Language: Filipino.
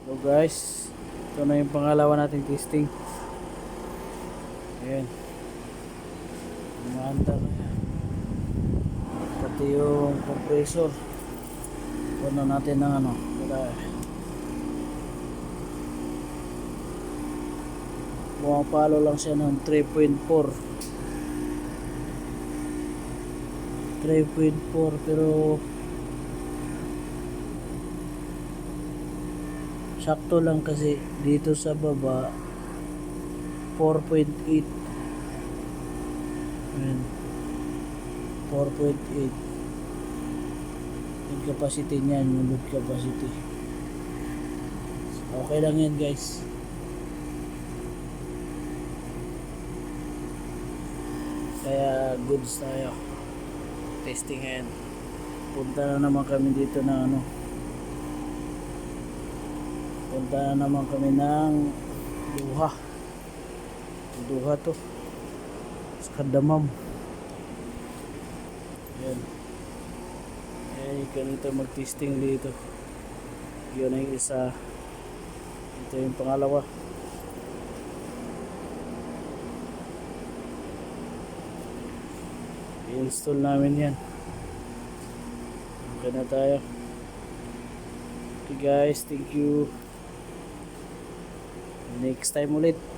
So guys, ito na yung pangalawa nating testing. Ayan, umaandar na yan. Pati yung compressor. Puno natin ng ano, pumapalo lang siya ng 3.4 pero sakto lang kasi dito sa baba 4.8. Ayan, 4.8 yung capacity niyan, yung load capacity. So, okay lang yan guys. Kaya goods tayo. Testing ngayon. Punta na naman kami dito na ano. Punta na naman kami ng Duha. Duha to. Sa Kadamam. Ayan. Ayan, ganito mag-testing dito. Yun ang isa. Ito yung pangalawa. I-install namin yan. Okay na tayo. Okay guys, thank you. Next time ulit.